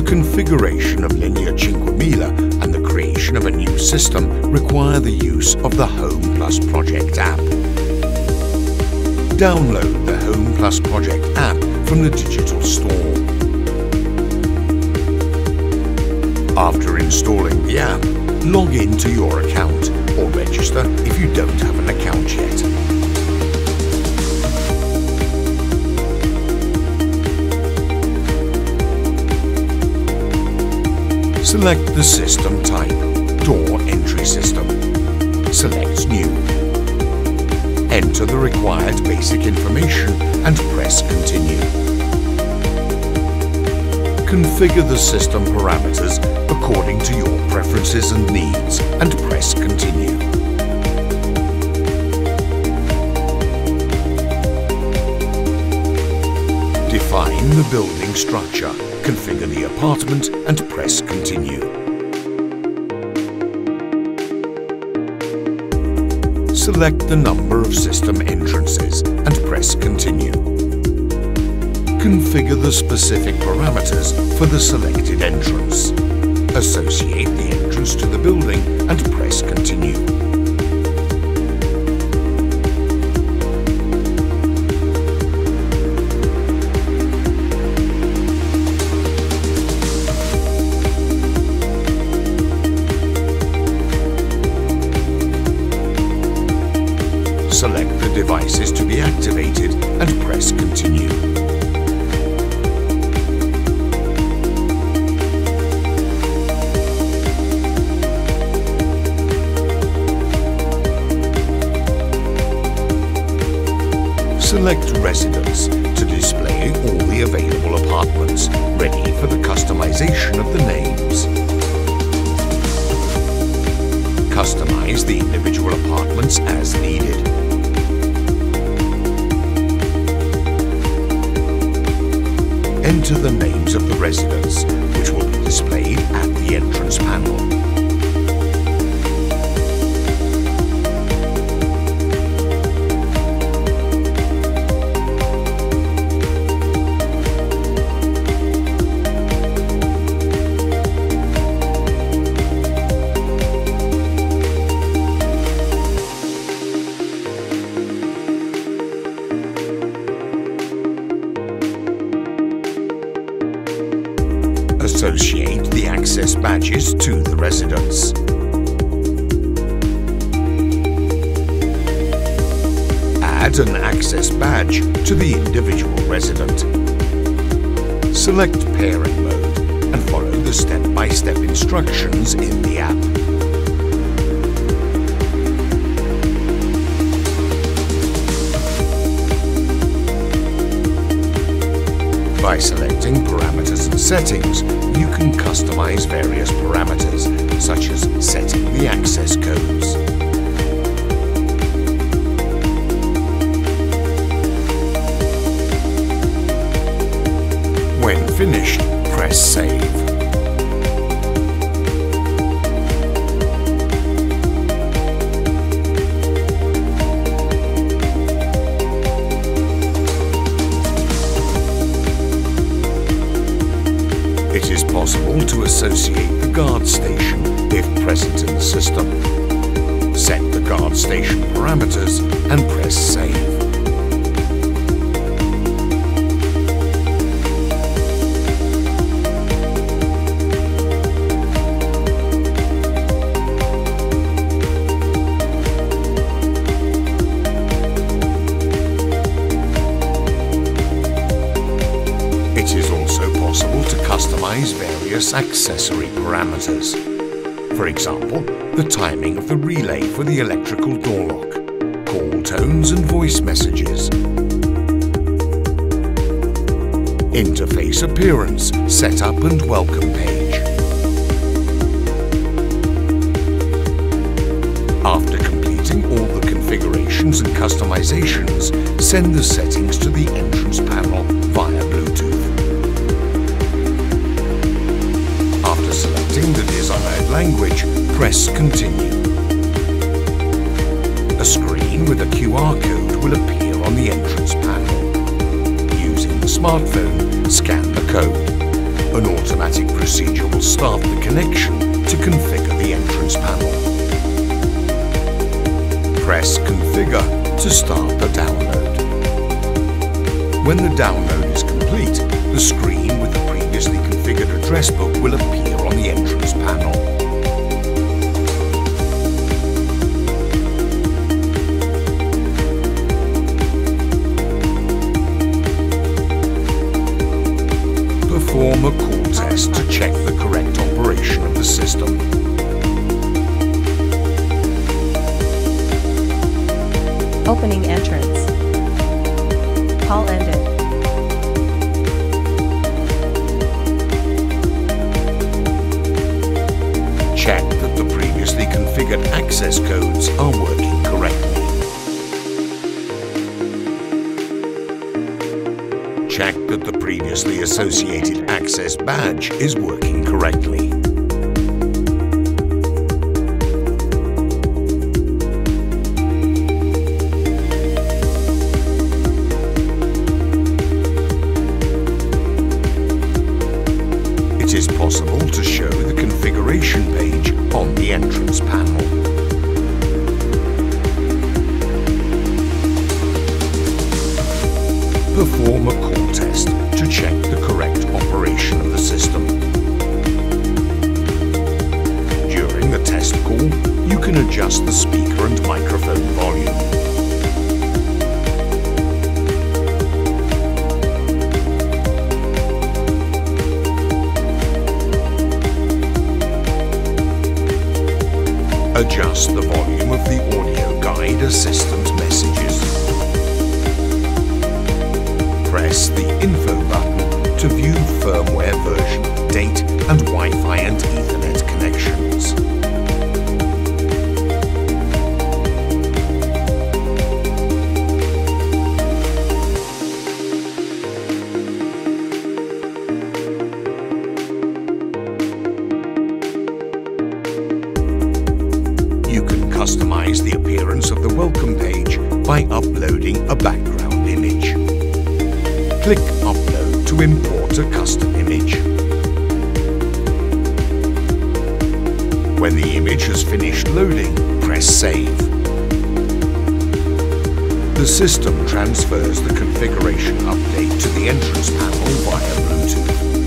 configuration of Linea 5000 and the creation of a new system require the use of the Home Plus Project app. Download the Home Plus Project app from the digital store. After installing the app, log into your account or register if you don't have an account yet. Select the system type, door entry system. Select New. Enter the required basic information and press Continue. Configure the system parameters according to your preferences and needs and press Continue. Define the building structure, configure the apartment and press Continue. Select the number of system entrances and press Continue. Configure the specific parameters for the selected entrance. Associate the entrance to the building and press Continue. Select the devices to be activated and press Continue. Select Residence to display all the available apartments, ready for the customization of the names. Customize the individual apartments as needed. Enter the names of the residents, which will be displayed at the entrance panel. Associate the access badges to the residents. Add an access badge to the individual resident. Select pairing mode and follow the step-by-step instructions in the app. By selecting parameters and settings, you can customize various parameters, such as setting the access codes. When finished, press Save. It is possible to associate the guard station if present in the system. Set the guard station parameters and press Save. It is also possible to customize various accessory parameters. For example, the timing of the relay for the electrical door lock, call tones and voice messages, interface appearance, setup and welcome page. After completing all the configurations and customizations, send the settings to the entrance panel via Bluetooth. After selecting the desired language, press Continue. A screen with a QR code will appear on the entrance panel. Using the smartphone, scan the code. An automatic procedure will start the connection to configure the entrance panel. Press Configure to start the download. When the download is complete, the screen with the previously configured address book will appear on the entrance panel. Perform a call test to check the correct operation of the system. Opening entrance. Call ended. Check that the previously configured access codes are working correctly. Check that the previously associated access badge is working correctly. It is possible to show the configuration page on the entrance panel. Perform a call test to check the correct operation of the system. During the test call, you can adjust the speaker and microphone volume. Adjust the volume of the audio guide assistant messages. Press the Info button to view firmware version, date, and Wi-Fi and Ethernet connections. You can customize the appearance of the welcome page by uploading a background image. Click Upload to import a custom image. When the image has finished loading, press Save. The system transfers the configuration update to the entrance panel via Bluetooth.